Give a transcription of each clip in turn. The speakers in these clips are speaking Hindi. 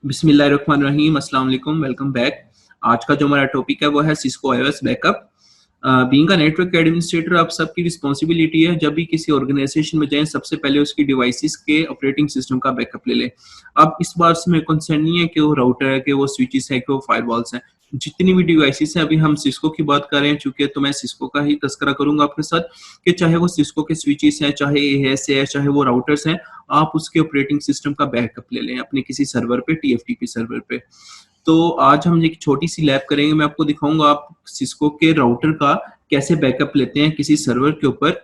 बिस्मिल्लाहिर्रहमानिर्रहीम, अस्सलाम वालेकुम, वेलकम बैक। आज का जो हमारा टॉपिक है वो है Cisco iOS backup. Being a network administrator आप सबकी रिस्पॉन्सिबिलिटी है, जब भी किसी ऑर्गेनाइजेशन में जाएं सबसे पहले उसकी डिवाइसेस के ऑपरेटिंग सिस्टम का बैकअप ले लें। अब इस बात से मैं कंसर्न नहीं है कि वो राउटर है, कि वो स्विचेस है, कि वो फायरवॉल्स हैं। जितनी भी डिवाइसेस हैं, अभी हम सिस्को की बात कर रहे हैं चूंकि, तो मैं सिस्को का ही तस्करा करूंगा आपके साथ कि चाहे वो सिस्को के स्विचेस हैं, चाहे एएस है, चाहे वो राउटर्स हैं, आप उसके ऑपरेटिंग सिस्टम का बैकअप ले लें अपने किसी सर्वर पे, टीएफटीपी सर्वर पे। तो आज हम एक छोटी सी लैब करेंगे, मैं आपको दिखाऊंगा आप सिस्को के राउटर का कैसे बैकअप लेते हैं किसी सर्वर के ऊपर।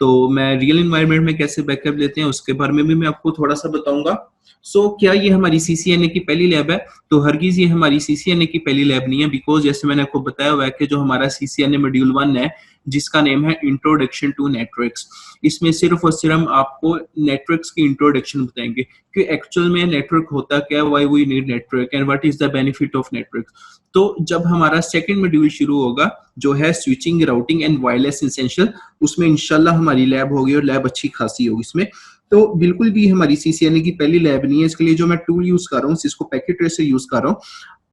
तो मैं रियल एनवायरनमेंट में कैसे बैकअप लेते हैं उसके बारे में भी मैं आपको थोड़ा सा बताऊंगा। क्या ये हमारी सीसीएनए की पहली लैब है? तो हरगिज ये हमारी सीसीएनए की पहली लैब नहीं है, बिकॉज जैसे मैंने आपको बताया हुआ है कि जो हमारा सीसीएनए मॉड्यूल 1 है, जिसका नेम है इंट्रोडक्शन टू नेटवर्क्स, इसमें सिर्फ और सिर्फ हम आपको नेटवर्क्स की इंट्रोडक्शन बताएंगे कि एक्चुअल में नेटवर्क होता क्या है, why we need network and what is the benefit of network. तो जब हमारा सेकंड मॉड्यूल शुरू होगा, जो है switching, routing and wireless essential, उसमें इंशाल्लाह हमारी लैब होगी और लैब अच्छी खासी होगी इसमें। तो बिल्कुल भी हमारी सीसीएनए की पहली लैब नहीं है। इसके लिए जो मैं टूल यूज कर रहा हूँ, सिस्को पैकेट ट्रेसर यूज कर रहा हूँ।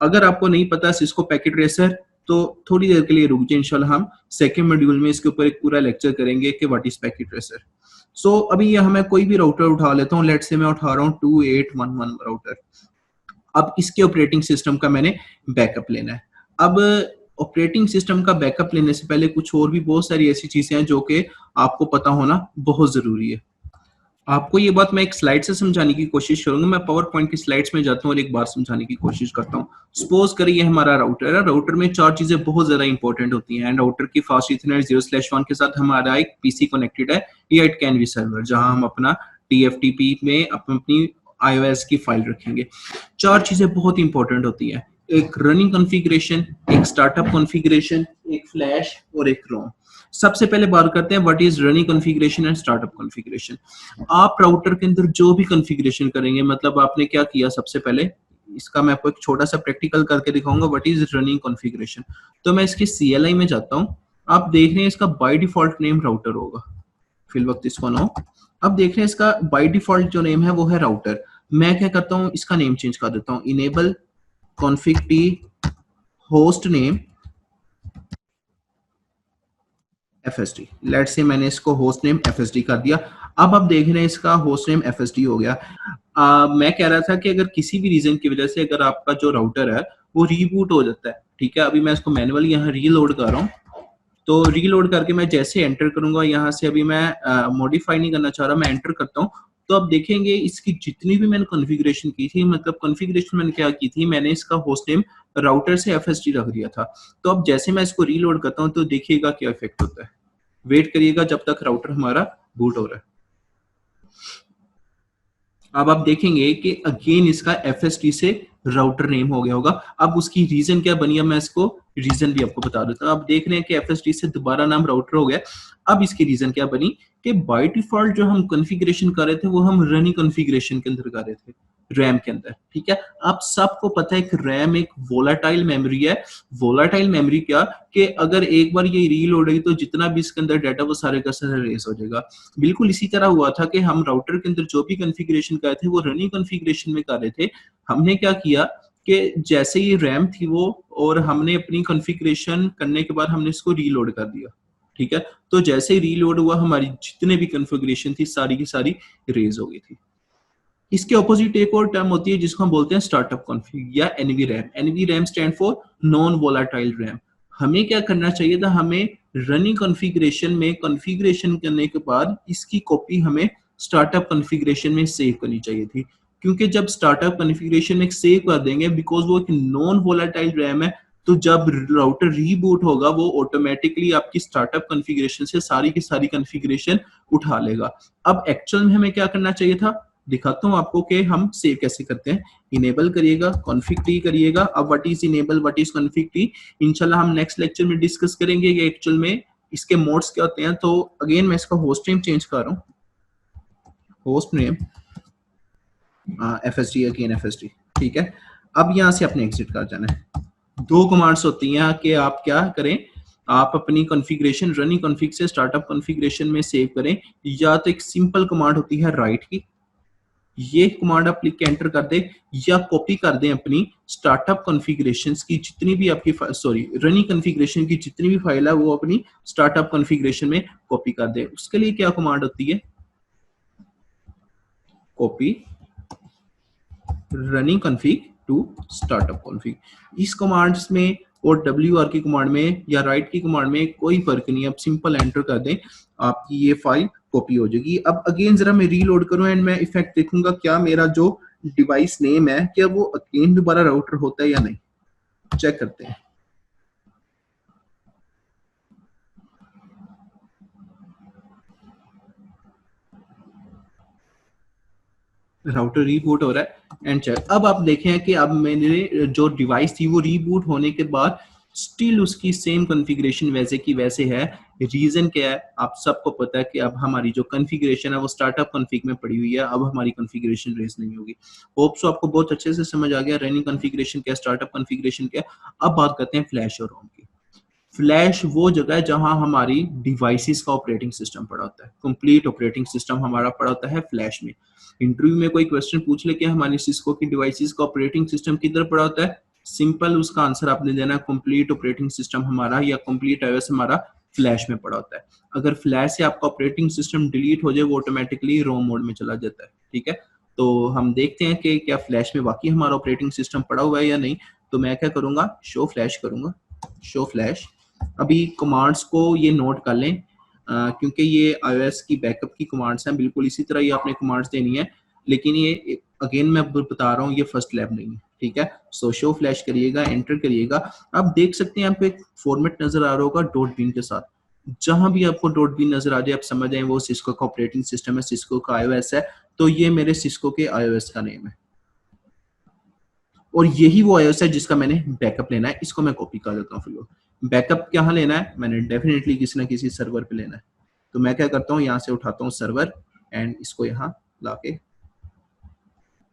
अगर आपको नहीं पता सिस्को पैकेट ट्रेसर, तो थोड़ी देर के लिए रुक जाए, इंशाल्लाह हम सेकंड मॉड्यूल में इसके ऊपर एक पूरा लेक्चर करेंगे कि व्हाट इज पैकेट ट्रेसर। अभी यह मैं कोई भी राउटर उठा लेता हूँ, लेट्स से मैं उठा रहा हूँ 2811 राउटर। अब इसके ऑपरेटिंग सिस्टम का मैंने बैकअप लेना है। अब ऑपरेटिंग सिस्टम का बैकअप लेने से पहले कुछ और भी बहुत सारी ऐसी चीजें हैं जो कि आपको पता होना बहुत जरूरी है। आपको ये बात मैं एक स्लाइड से समझाने की कोशिश करूंगा। मैं पावर पॉइंट की स्लाइड्स में जाता हूँ और एक बार समझाने की कोशिश करता हूँ। सपोज करिए हमारा राउटर है, राउटर में चार चीजें बहुत ज्यादा इंपॉर्टेंट होती हैं। एंड राउटर की फास्ट इथरनेट 0/1 के साथ हमारा एक पीसी कनेक्टेड है, या इट कैन बी सर्वर, जहां हम अपना टीएफटीपी में अपनी आईओएस की फाइल रखेंगे। चार चीजें बहुत इंपॉर्टेंट होती है, एक रनिंग कॉन्फ़िगरेशन, एक स्टार्टअप कॉन्फ़िगरेशन, एक फ्लैश और एक रोम। सबसे पहले बात करते हैं what is running configuration and startup configuration. आप राउटर के अंदर जो भी कॉन्फ़िगरेशन करेंगे, मतलब आपने क्या किया, सबसे पहले इसका मैं आपको एक छोटा सा प्रैक्टिकल करके दिखाऊंगा व्हाट इज रनिंग कॉन्फ़िगरेशन। तो मैं इसके सीएलआई में जाता हूं। आप देख रहे हैं इसका बाय डिफॉल्ट नेम राउटर होगा, फिल वक्त इसको नो। अब देख रहे हैं इसका बाय डिफॉल्ट जो नेम है वो है राउटर। मैं क्या करता हूं, इसका नेम चेंज कर देता हूं, enable config T host name FSD. Let's say मैंने इसको होस्ट नेम एफएसडी कर दिया। अब आप देख रहे हैं इसका होस्ट नेम एफएसडी हो गया। मैं कह रहा था कि अगर किसी भी रीजन की वजह से अगर आपका जो राउटर है वो रीबूट हो जाता है, ठीक है, अभी मैं इसको मैनुअली यहाँ रीलोड कर रहा हूँ। तो रीलोड करके मैं जैसे एंटर करूंगा, यहाँ से अभी मैं मॉडिफाई नहीं करना चाह रहा, मैं एंटर करता हूँ। तो अब देखेंगे इसकी जितनी भी मैंने कॉन्फ़िगरेशन की थी, मतलब कॉन्फ़िगरेशन मैंने क्या की थी, मैंने इसका होस्ट नेम राउटर से एफएसडी रख दिया था। तो अब जैसे मैं इसको रीलोड करता हूँ तो देखिएगा क्या इफेक्ट होता है। वेट करिएगा जब तक राउटर हमारा बूट हो रहा है। अब आप देखेंगे कि अगेन इसका एफएसटी से राउटर नेम हो गया होगा। अब उसकी रीजन क्या बनी है, मैं इसको रीजन भी आपको बता देता हूँ। आप देख रहे हैं कि एफएसटी से दोबारा नाम राउटर हो गया। अब इसकी रीजन क्या बनी कि बाय डिफॉल्ट जो हम कॉन्फ़िगरेशन कर रहे थे वो हम रनिंग कॉन्फ़िगरेशन के अंदर कर रहे थे, रैम के अंदर, ठीक है। आप सबको पता है कि रैम एक वोलाटाइल मेमोरी है। वोलाटाइल मेमोरी क्या, कि अगर एक बार ये रीलोड होगी तो जितना भी इसके अंदर डाटा वो सारे का सारा रेस हो जाएगा। बिल्कुल इसी तरह हुआ था कि हम राउटर के अंदर जो भी कॉन्फ़िगरेशन कर रहे थे वो रनिंग कॉन्फ़िगरेशन में कर रहे थे। हमने क्या किया कि जैसे ही रैम थी वो, और हमने अपनी कॉन्फ़िगरेशन करने के बाद हमने इसको रीलोड कर दिया, ठीक है। तो जैसे ही रीलोड हुआ हमारी जितने भी कॉन्फ़िगरेशन थी सारी की सारी रेज हो गई थी। इसके ऑपोजिट एक और टर्म होती है जिसको हम बोलते हैं स्टार्टअप कॉन्फ़िग या NVRAM. NVRAM stand for non volatile RAM. हमें क्या करना चाहिए था, हमें रनिंग कॉन्फ़िगरेशन में कॉन्फ़िगरेशन करने के बाद इसकी कॉपी हमें स्टार्टअप कॉन्फ़िगरेशन में सेव करनी चाहिए थी। क्योंकि जब स्टार्टअप कॉन्फ़िगरेशन में सेव कर देंगे, बिकॉज वो एक नॉन वोलाटाइल रैम है, तो जब राउटर रीबूट होगा वो ऑटोमेटिकली आपकी स्टार्टअप कॉन्फ़िगरेशन से सारी की सारी कॉन्फ़िगरेशन उठा लेगा। अब एक्चुअल में हमें क्या करना चाहिए था, दिखाता हूं आपको कि हम सेव कैसे करते हैं। इनेबल करिएगा, कॉन्फ़िग टी करिएगा। अब what is enable, what is config T, इंशाल्लाह हम नेक्स्ट लेक्चर में डिस्कस करेंगे कि एक्चुअल में इसके मोड्स क्या होते हैं। तो अगेन मैं इसका होस्ट नेम चेंज कर रहा हूं, host name FSD, again FSD, ठीक है। अब यहां से अपने एग्जिट कर जाना है। दो कमांड्स होती हैं कि आप क्या करें, आप अपनी कॉन्फ़िगरेशन रनिंग कॉन्फ़िग से स्टार्टअप कॉन्फ़िगरेशन में सेव करें, या तो एक सिंपल कमांड होती है राइट की, ये कमांड आप लिख के एंटर कर दें या कॉपी कर दें अपनी स्टार्टअप कॉन्फ़िगरेशंस की जितनी भी आपकी सॉरी रनिंग कॉन्फ़िगरेशन की जितनी भी फाइल है वो अपनी स्टार्टअप कॉन्फ़िगरेशन में कॉपी कर दें। उसके लिए क्या कमांड होती है? Copy running config to startup config. इस कमांड्स में और WR की कमांड में या राइट की कमांड में कोई फर्क नहीं है, आप सिंपल एंटर कर दें, आपकी ये फाइल कॉपी हो जाएगी। अब अगेन जरा मैं रीलोड करूं एंड मैं इफेक्ट देखूंगा क्या मेरा जो डिवाइस नेम है क्या वो अगेन दोबारा राउटर होता है या नहीं, चेक करते हैं। राउटर रीबूट हो रहा है एंड चेक। अब आप देखें कि अब मैंने जो डिवाइस थी वो रीबूट होने के बाद स्टिल उसकी सेम कॉन्फ़िगरेशन वैसे की वैसे है। रीजन क्या है? आप सबको पता है कि अब हमारी जो कॉन्फ़िगरेशन है वो स्टार्टअप कॉन्फ़िग में पड़ी हुई है, अब हमारी कॉन्फ़िगरेशन रेस नहीं होगी। होप सो आपको बहुत अच्छे से समझ आ गया रनिंग कॉन्फ़िगरेशन क्या, स्टार्टअप कॉन्फ़िगरेशन क्या। अब बात करते हैं फ्लैश और रोम की। फ्लैश वो जगह है जहां हमारी डिवाइसेस का ऑपरेटिंग सिस्टम पड़ा होता है, कंप्लीट ऑपरेटिंग सिस्टम हमारा पड़ा होता है फ्लैश में। इंटरव्यू में कोई क्वेश्चन पूछ ले कि हमारी सिस्को की डिवाइसेस का ऑपरेटिंग सिस्टम किधर पड़ा होता है, सिंपल उसका आंसर आपने देना है कंप्लीट ऑपरेटिंग सिस्टम हमारा या कंप्लीट आईओएस हमारा फ्लैश में पड़ा होता है। अगर फ्लैश से आपका ऑपरेटिंग सिस्टम डिलीट हो जाए वो ऑटोमेटिकली रोम मोड में चला जाता है, ठीक है। तो हम देखते हैं कि क्या फ्लैश में वाकई हमारा ऑपरेटिंग सिस्टम पड़ा हुआ है या नहीं। तो मैं क्या करूंगा, शो फ्लैश करूंगा, शो फ्लैश। अभी कमांड्स को ये नोट कर लें क्योंकि ये iOS की बैकअप की कमांड्स हैं, बिल्कुल इसी तरह ये आपने कमांड्स देनी है, लेकिन ये अगेन मैं बता रहा हूँ ये फर्स्ट लैब नहीं है, ठीक है। सो शो फ्लैश करिएगा, एंटर करिएगा। आप देख सकते हैं आपको एक फॉर्मेट नजर आ रहा होगा डॉट बिन के साथ। जहां भी आपको डॉट बिन नजर आ जाए आप समझ जाए वो सिस्को का ऑपरेटिंग सिस्टम है, सिस्को का iOS है। तो ये मेरे सिस्को के iOS का नेम है और यही वो iOS है जिसका मैंने बैकअप लेना है। इसको मैं कॉपी कर देता हूँ। फिर बैकअप कहाँ लेना है, मैंने डेफिनेटली किसी ना किसी सर्वर पे लेना है। तो मैं क्या करता हूँ, यहाँ से उठाता हूँ सर्वर एंड इसको यहाँ लाके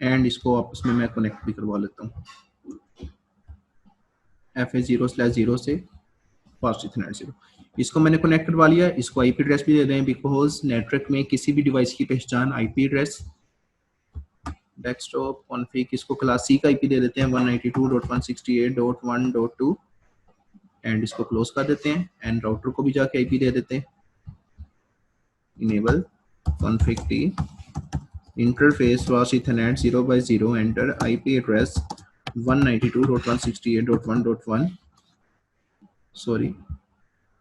एंड इसको आपस में मैं कनेक्ट भी करवा लेता हूँ FA0/0 से फास्ट इथरनेट 0। इसको मैंने कनेक्ट करवा लिया। इसको आईपी एड्रेस भी दे दें बिकॉज नेटवर्क में किसी भी डिवाइस की पहचान आईपी एड्रेस। डेस्कटॉप कॉन्फ़िग इसको क्लास सी का आईपी दे देते हैं 192.168.1.2 एंड इसको क्लोज कर देते हैं एंड राउटर को भी जाके आईपी दे देते हैं। Enable config t interface fast ethernet 0/0 enter IP address 192.168.1.1 sorry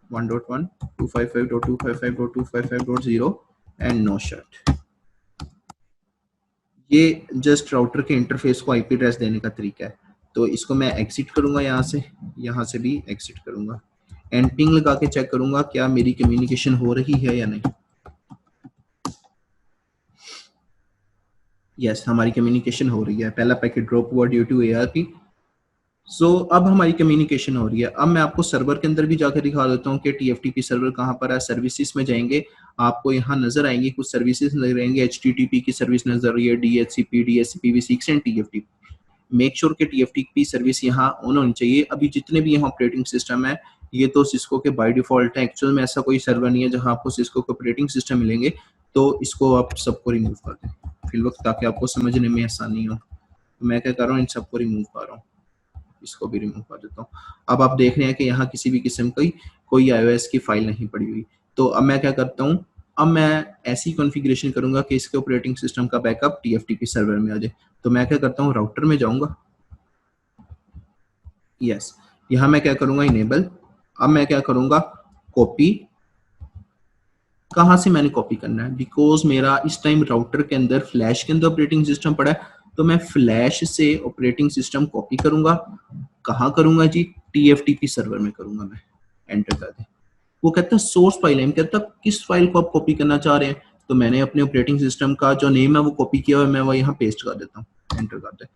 1.1 255.255.255.0 and no shut. ये जस्ट राउटर के इंटरफेस को आईपी एड्रेस देने का तरीका है। तो इसको मैं एग्जिट करूंगा, यहाँ से भी एग्जिट करूंगा एंड पिंग लगा के चेक करूंगा क्या मेरी कम्युनिकेशन हो रही है या नहीं। यस, हमारी कम्युनिकेशन हो रही है। पहला पैकेट ड्रॉप हुआ ड्यू टू एआरपी। सो अब हमारी कम्युनिकेशन हो रही है। अब मैं आपको सर्वर के अंदर भी जाकर दिखा देता हूँ कि TFTP सर्वर कहाँ पर है। सर्विसेज में जाएंगे, आपको यहाँ नजर आएंगी कुछ सर्विसेज नजर आएंगे। HTTP की सर्विस नजर आ रही है, DHCP, DHCPv6 and TFTP। Make sure कि TFTP सर्विस यहाँ ऑन होनी चाहिए। अभी जितने भी यहाँ ऑपरेटिंग सिस्टम है ये तो सिस्को के बाय डिफॉल्ट है। एक्चुअल में ऐसा कोई सर्वर नहीं है जहाँ आपको सिस्को के ऑपरेटिंग सिस्टम मिलेंगे। तो इसको आप सबको रिमूव कर दें फिल वक्त ताकि आपको समझने में आसानी हो। तो मैं क्या कर रहा हूँ, इन सबको रिमूव कर रहा हूँ, इसको भी रिमूव कर देता हूँ। अब आप देख रहे हैं कि यहाँ किसी भी किस्म की कोई iOS की फाइल नहीं पड़ी हुई। तो अब मैं क्या करता हूँ, अब मैं ऐसी कॉन्फ़िगरेशन करूंगा कि इसके ऑपरेटिंग सिस्टम का बैकअप TFTP सर्वर में आ जाए। तो मैं क्या करता हूँ, राउटर में जाऊंगा। यस, यहाँ मैं क्या करूंगा, इनेबल। अब मैं क्या करूंगा, कॉपी। कहाँ से मैंने कॉपी करना है, बिकॉज मेरा इस टाइम राउटर के अंदर फ्लैश के अंदर ऑपरेटिंग सिस्टम पड़ा है। तो मैं फ्लैश से ऑपरेटिंग सिस्टम कॉपी करूंगा। कहाँ करूंगा जी, TFTP सर्वर में करूंगा मैं। एंटर कर दें। वो कहता है सोर्स फाइल है, कहता है किस फाइल को आप कॉपी करना चाह रहे हैं। तो मैंने अपने ऑपरेटिंग सिस्टम का जो नेम है वो कॉपी किया हुआ है, मैं वो यहाँ पेस्ट कर देता हूँ। एंटर कर दें।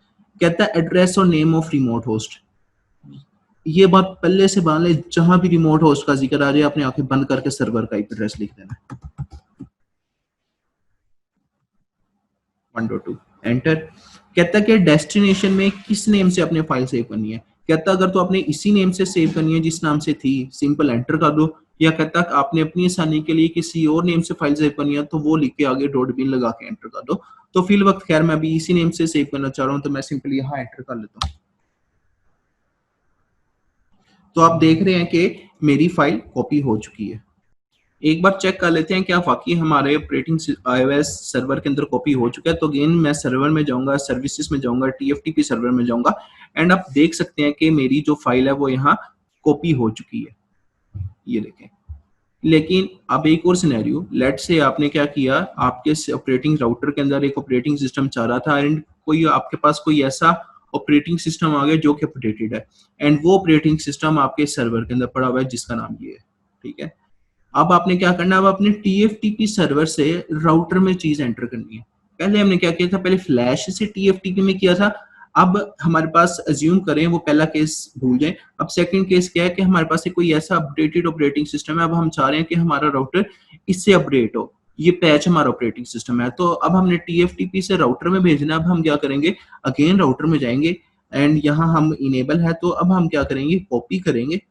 कहता है एड्रेस और नेम ऑफ रिमोट होस्ट। ये बात पहले से मान ले, जहां भी रिमोट होस्ट का जिक्र आ जाए अपने आंखें बंद करके सर्वर का एड्रेस लिख देना। 1.2 एंटर। कहता है कि डेस्टिनेशन में किस नेम से अपने फाइल सेव करनी है। कहता है अगर तो आपने इसी नेम से सेव करनी है जिस नाम से थी, सिंपल एंटर कर दो। या कहता है आपने अपनी आसानी के लिए किसी और नेम से फाइल सेव करनी है तो वो लिख के आगे डॉट बिन लगा के एंटर कर दो। तो फिल वक्त खैर मैं अभी इसी नेम से सेव करना चाह रहा हूँ, तो मैं सिंपली यहाँ एंटर कर लेता हूँ। तो आप देख रहे हैं कि मेरी फाइल कॉपी हो चुकी है। एक बार चेक कर लेते हैं क्या वाकई हमारे ऑपरेटिंग iOS सर्वर के अंदर कॉपी हो चुका है। तो अगेन मैं सर्वर में जाऊंगा, सर्विसेज में जाऊंगा, TFTP सर्वर में जाऊंगा एंड आप देख सकते हैं कि मेरी जो फाइल है वो यहाँ कॉपी हो चुकी है, ये देखें। लेकिन अब एक और सिनेरियो, लेट से आपने क्या किया, आपके ऑपरेटिंग राउटर के अंदर एक ऑपरेटिंग सिस्टम चल रहा था एंड कोई आपके पास कोई ऐसा ऑपरेटिंग सिस्टम आ गया जो कि अपडेटेड है एंड वो ऑपरेटिंग सिस्टम आपके सर्वर के अंदर पड़ा हुआ है जिसका नाम ये है, ठीक है। अब आपने क्या करना है, अब अपने TFTP सर्वर से राउटर में चीज एंटर करनी है। पहले हमने क्या किया था, पहले फ्लैश से TFTP में किया था। अब हमारे पास अज्यूम करें वो पहला केस भूल जाए, अब सेकंड केस क्या है कि हमारे पास कोई ऐसा अपडेटेड ऑपरेटिंग सिस्टम है। अब हम चाह रहे हैं कि हमारा राउटर इससे अपडेट हो, ये पैच हमारा ऑपरेटिंग सिस्टम है। तो अब हमने TFTP से राउटर में भेजना है। अब हम क्या करेंगे, अगेन राउटर में जाएंगे एंड यहाँ हम इनेबल है, तो अब हम क्या करेंगे, कॉपी करेंगे,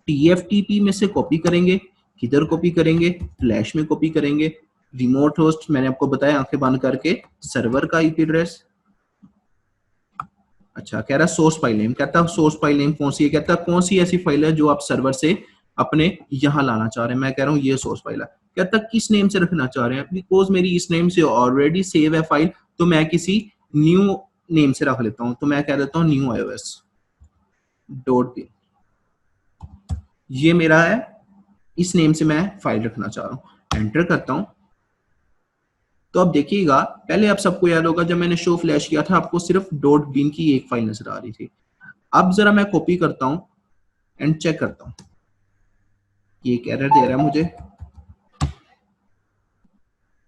TFTP में से कॉपी करेंगे। किधर कॉपी करेंगे, फ्लैश में कॉपी करेंगे। रिमोट होस्ट मैंने आपको बताया आंखें बंद करके, सर्वर का IP एड्रेस। अच्छा, कह रहा सोर्स फाइल नेम, कहता सोर्स फाइल नेम कौन सी है, कहता कौन सी ऐसी फाइल है जो आप सर्वर से अपने यहाँ लाना चाह रहे हैं। मैं कह रहा हूँ ये सोर्स फाइल है। कहता किस नेम से रखना चाह रहे हैं, बिकॉज मेरी इस नेम से ऑलरेडी सेव है फाइल, तो मैं किसी न्यू नेम से रख लेता हूँ। तो मैं कह देता हूँ न्यू iOS डॉट बिन, ये मेरा है, इस नेम से मैं फाइल रखना चाह रहा हूँ। एंटर करता हूँ। तो अब देखिएगा, पहले आप सबको याद होगा जब मैंने शो फ्लैश किया था आपको सिर्फ डॉट बिन की एक फाइल नजर आ रही थी। अब जरा मैं कॉपी करता हूँ एंड चेक करता हूँ, ये एक एरर दे रहा है मुझे।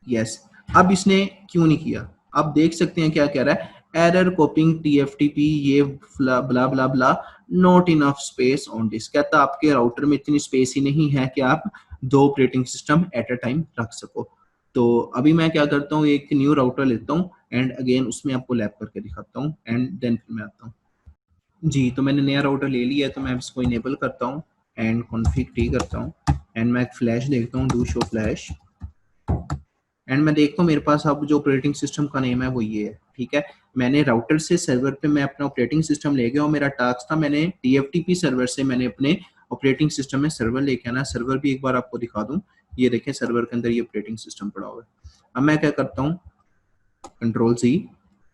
यस, अब इसने क्यों नहीं किया, आप देख सकते हैं क्या कह रहा है, एरर कॉपिंग TFTP, ये blah blah blah blah, not enough space on disk. कहता आपके राउटर में इतनी स्पेस ही नहीं है कि आप दो operating system at a time रख सको। तो अभी मैं क्या करता हूँ, एक न्यू राउटर लेता हूँ एंड अगेन उसमें आपको लैप करके दिखाता हूँ एंड देन फिर मैं आता हूँ। जी, तो मैंने नया राउटर ले लिया है, तो मैं इसको इनेबल करता हूँ एंड कॉन्फ़िग टी करता हूँ एंड मैं एक फ्लैश देखता हूँ, डू शो फ्लैश, एंड मैं देखता हूँ मेरे पास अब जो ऑपरेटिंग सिस्टम का नेम है वो ये है, ठीक है। मैंने राउटर से सर्वर पे मैं अपना ऑपरेटिंग सिस्टम ले गया और मेरा टास्क था मैंने TFTP सर्वर से मैंने अपने ऑपरेटिंग सिस्टम में सर्वर लेके आना। सर्वर भी एक बार आपको दिखा दूँ, ये देखें सर्वर के अंदर ये ऑपरेटिंग सिस्टम पड़ा हुआ है। अब मैं क्या करता हूँ, Ctrl+C,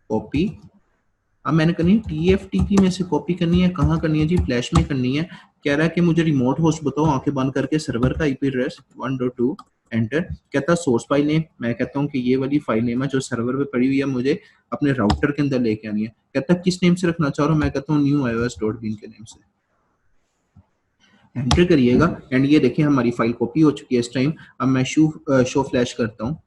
कॉपी। अब मैंने करनी है TFTP में से कॉपी करनी है, कहाँ करनी है जी, फ्लैश में करनी है। कह रहा है कि मुझे रिमोट होस्ट बताओ, आंखें बंद करके सर्वर का IP एड्रेस 1.2, एंटर। कहता सोर्स फाइल नेम, मैं कहता हूँ कि ये वाली फाइल नेम है जो सर्वर पे पड़ी हुई है, मुझे अपने राउटर के अंदर लेके आनी है। कहता किस नेम से रखना चाह रहा हूँ, मैं कहता हूँ न्यू iOS डॉट बिन के नेम से। एंटर करिएगा एंड ये देखिए हमारी फाइल कॉपी हो चुकी है इस टाइम। अब मैं शो फ्लैश करता हूँ,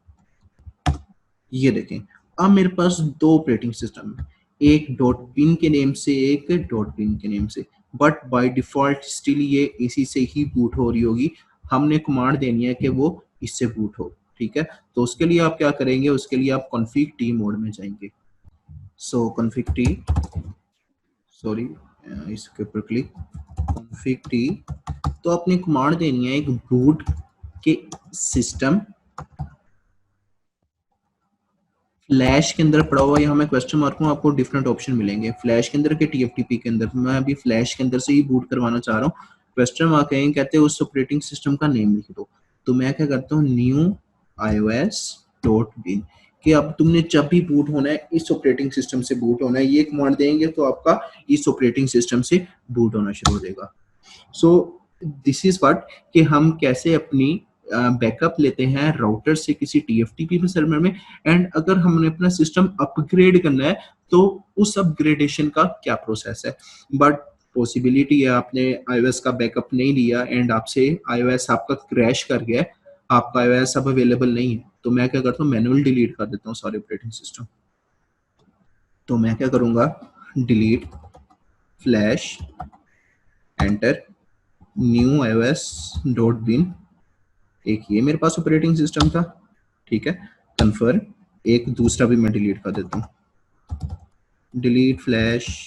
ये देखें अब मेरे पास दो ऑपरेटिंग सिस्टम है, एक डॉट बिन के नेम से, एक डॉट बिन के नेम से, बट बाय डिफॉल्ट स्टिल ये इसी से ही बूट हो रही होगी। हमने कमांड देनी है कि वो इससे बूट हो, ठीक है। तो उसके लिए आप क्या करेंगे, उसके लिए आप कॉन्फ़िग टी मोड में जाएंगे। सो कॉन्फ़िग टी, सॉरी इसके ऊपर क्लिक, कॉन्फ़िग टी। तो आपने कमांड देनी है एक बूट के सिस्टम फ्लैश के अंदर पड़ा हुआ, यहाँ मैं क्वेश्चन मार्क हूँ, आपको डिफरेंट ऑप्शन मिलेंगे फ्लैश के अंदर के TFTP के अंदर। मैं अभी फ्लैश के अंदर से ही बूट करवाना चाह रहा हूँ। क्वेश्चन मार्क कहेंगे, कहते हैं उस ऑपरेटिंग सिस्टम का नेम लिख दो। तो मैं क्या करता हूँ, न्यू iOS डॉट बिन, कि अब तुमने जब भी बूट होना है इस ऑपरेटिंग सिस्टम से बूट होना है, ये कमांड देंगे तो आपका इस ऑपरेटिंग सिस्टम से बूट होना शुरू हो जाएगा। सो दिस इज व्हाट, कि हम कैसे अपनी बैकअप लेते हैं राउटर से किसी TFTP सर्वर में, एंड अगर हमने अपना सिस्टम अपग्रेड करना है तो उस अपग्रेडेशन का क्या प्रोसेस है। बट पॉसिबिलिटी है आपने iOS का बैकअप नहीं लिया एंड आपसे iOS आपका क्रैश कर गया, आपका iOS अब अवेलेबल नहीं है, तो मैं क्या करता हूँ, मैनुअल डिलीट कर देता हूँ सारे ऑपरेटिंग सिस्टम। तो मैं क्या करूँगा, delete flash, enter, new iOS dot bin, एक ये मेरे पास ऑपरेटिंग सिस्टम था, ठीक है, कन्फर्म। एक दूसरा भी मैं डिलीट कर देता हूँ, डिलीट फ्लैश।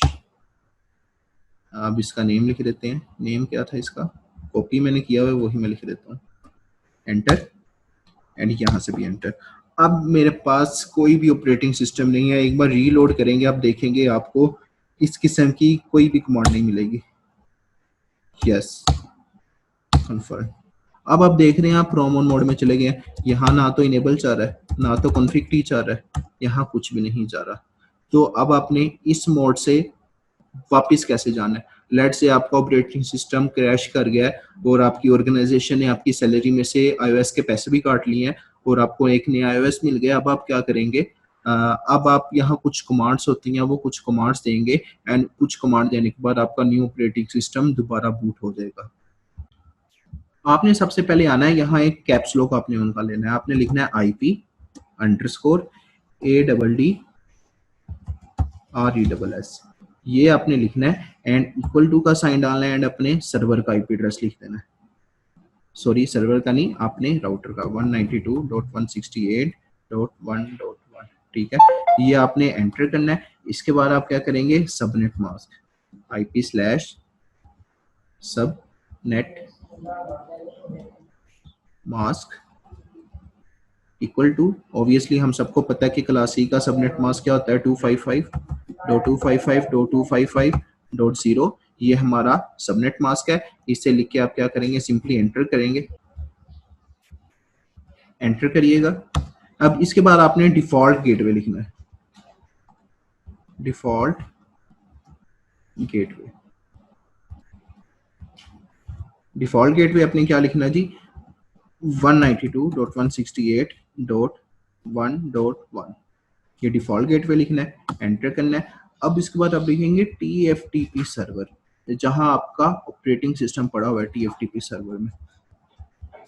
अब इसका नेम लिख देते हैं, नेम क्या था इसका, कॉपी मैंने किया हुआ है वही मैं लिख देता हूँ, एंटर, एंड यहाँ से भी एंटर। अब मेरे पास कोई भी ऑपरेटिंग सिस्टम नहीं है। एक बार रीलोड करेंगे आप देखेंगे आपको इस किस्म की कोई भी कमांड नहीं मिलेगी। Yes, confirm. अब आप देख रहे हैं आप रोम ऑन मोड में चले गए, यहाँ ना तो इनेबल चाह रहा है ना तो कॉन्फ़िग टी चाह रहा है, यहाँ कुछ भी नहीं जा रहा। तो अब आपने इस मोड से वापस कैसे जाना है? लेट से आपका ऑपरेटिंग सिस्टम क्रैश कर गया है और आपकी ऑर्गेनाइजेशन ने आपकी सैलरी में से iOS के पैसे भी काट लिए हैं और आपको एक नया iOS मिल गया। अब आप क्या करेंगे? अब आप यहाँ कुछ कमांड्स होती हैं, वो कुछ कमांड्स देंगे एंड कुछ कमांड देने के बाद आपका न्यू ऑपरेटिंग सिस्टम दोबारा बूट हो जाएगा। आपने सबसे पहले आना है, यहाँ एक कैप्स लॉक आपने उनका लेना है, आपने लिखना है IP_ADDRESS, ये आपने लिखना है एंड इक्वल टू का साइन डालना है एंड अपने सर्वर का IP एड्रेस लिख देना है। सॉरी, सर्वर का नहीं, आपने राउटर का 192.168.1.1, ठीक है। ये आपने एंटर करना है। इसके बाद आप क्या करेंगे? Subnet mask IP/subnet mask equal to, obviously हम सबको पता है कि क्लास सी का सबनेट मास्क क्या होता है, 255.255.255.0। ये हमारा सबनेट मास्क है। इससे लिख के आप क्या करेंगे? सिंपली एंटर करेंगे, एंटर करिएगा। अब इसके बाद आपने डिफॉल्ट गेटवे लिखना है, डिफॉल्ट गेटवे। डिफॉल्ट गेटवे अपने क्या लिखना है जी? 192.168.1.1, ये डिफॉल्ट गेटवे लिखना है, एंटर करना है। अब इसके बाद आप लिखेंगे TFTP सर्वर, जहां आपका ऑपरेटिंग सिस्टम पड़ा हुआ है TFTP सर्वर में।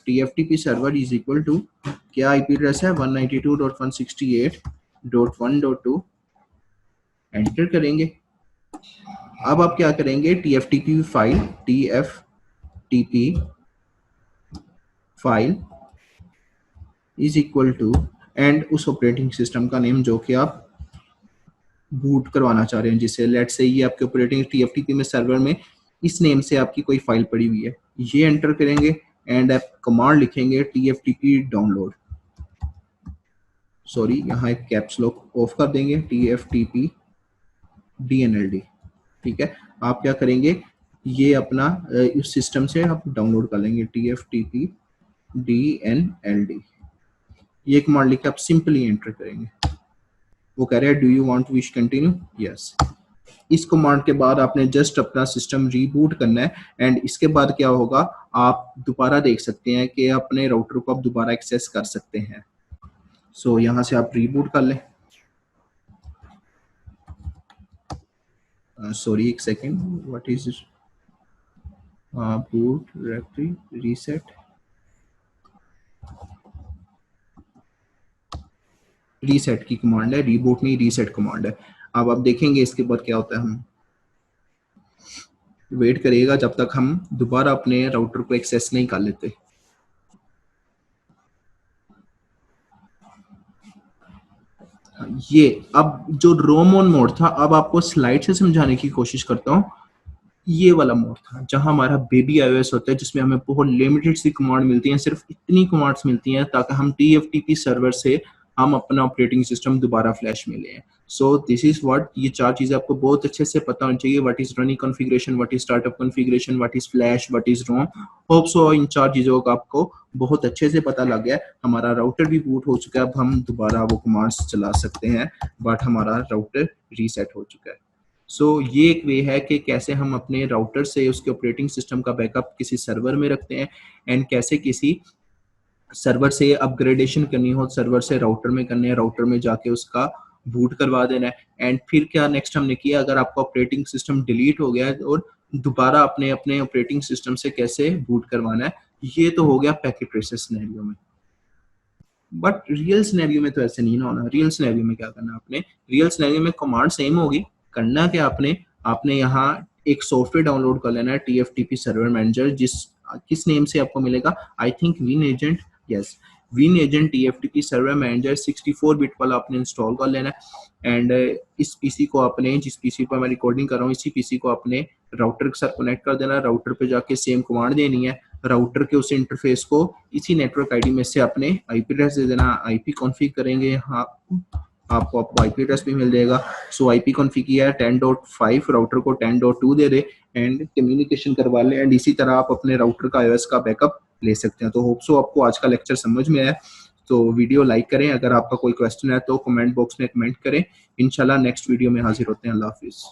TFTP server is equal to क्या IP एड्रेस है? 192.168.1.2, एंटर करेंगे। अब आप क्या करेंगे? TFTP file is equal to and उस ऑपरेटिंग सिस्टम का नेम जो कि आप बूट करवाना चाह रहे हैं, जिसे लेट से ये आपके ऑपरेटिंग TFTP में सर्वर में इस नेम से आपकी कोई फाइल पड़ी हुई है, ये एंटर करेंगे एंड आप कमांड लिखेंगे TFTP डाउनलोड। सॉरी, यहाँ एक कैप्स लॉक ऑफ कर देंगे, TFTP DNLD, ठीक है। आप क्या करेंगे? ये अपना इस सिस्टम से आप डाउनलोड कर लेंगे TFTP DNLD, ये कमांड लिख के आप सिंपली एंटर करेंगे। वो कह रहा है do you want to wish continue? Yes. इस कमांड के बाद आपने जस्ट अपना सिस्टम रीबूट करना है एंड इसके बाद क्या होगा? आप दोबारा देख सकते हैं कि अपने राउटर को आप दोबारा एक्सेस कर सकते हैं। सो यहाँ से आप रीबूट कर लें। सॉरी, एक second, what is boot directory reset की कमांड है, रीबूट नहीं रीसेट कमांड है। अब आप देखेंगे इसके बाद क्या होता है। हम वेट करिएगा जब तक हम दोबारा अपने राउटर को एक्सेस नहीं कर लेते। ये अब जो रोम ऑन मोड था, अब आपको स्लाइड से समझाने की कोशिश करता हूँ। ये वाला मोड था जहां हमारा बेबी iOS होता है, जिसमें हमें बहुत लिमिटेड सी कमांड मिलती हैं, सिर्फ इतनी कमांड्स मिलती हैं ताकि हम TFTP सर्वर से हम अपना ऑपरेटिंग सिस्टम दोबारा फ्लैश में लें। सो दिस इज व्हाट, ये चार चीजें आपको बहुत अच्छे से पता होनी चाहिए। What is running configuration, what is startup configuration, what is flash, what is ROM. Hope so इन चार चीजों का आपको बहुत अच्छे से पता लग गया। हमारा राउटर भी बूट हो चुका है, अब हम दोबारा वो कमांड्स चला सकते हैं, बट हमारा राउटर रीसेट हो चुका है। ये एक वे है कि कैसे हम अपने राउटर से उसके ऑपरेटिंग सिस्टम का बैकअप किसी सर्वर में रखते हैं एंड कैसे किसी सर्वर से अपग्रेडेशन करनी हो, सर्वर से राउटर में करने है, राउटर में जाके उसका बूट करवा देना है। एंड फिर क्या नेक्स्ट हमने किया, अगर आपका ऑपरेटिंग सिस्टम डिलीट हो गया है और दोबारा अपने अपने ऑपरेटिंग सिस्टम से कैसे बूट करवाना है। ये तो हो गया पैकेट ट्रेसेस सिनेरियो में, बट रियल सिनेरियो में तो ऐसे नहीं ना होना। रियल सिनेरियो में क्या करना है आपने? रियल सिनेरियो में कमांड सेम होगी। करना क्या आपने? आपने यहाँ एक सॉफ्टवेयर डाउनलोड कर लेना है, TFTP सर्वर मैनेजर, किस नेम से आपको मिलेगा? I think win agent. Yes, win agent TFTP server manager 64 bit वाला आपने इंस्टॉल कर लेना है। एंड इस पीसी को आपने, जिस पीसी पर मैं रिकॉर्डिंग कर रहा हूँ, इसी पीसी को आपने राउटर के साथ कनेक्ट कर देना, राउटर पे जाके सेम कमांड देनी है, राउटर के उस इंटरफेस को इसी नेटवर्क आईडी में से अपने आईपी एड्रेस दे देना, आईपी कॉन्फ़िग करेंगे, हाँ आपको आईपी एड्रेस भी मिल जाएगा। सो आईपी कॉन्फ़िग किया है 10.5, राउटर को 10.2 दे दे एंड कम्युनिकेशन करवा ले, एंड इसी तरह आप अपने राउटर का iOS का बैकअप ले सकते हैं। तो होप सो आपको आज का लेक्चर समझ में आया। तो वीडियो लाइक करें, अगर आपका कोई क्वेश्चन है तो कमेंट बॉक्स में कमेंट करें। इंशाल्लाह नेक्स्ट वीडियो में हाजिर होते हैं। अल्लाह हाफिज़।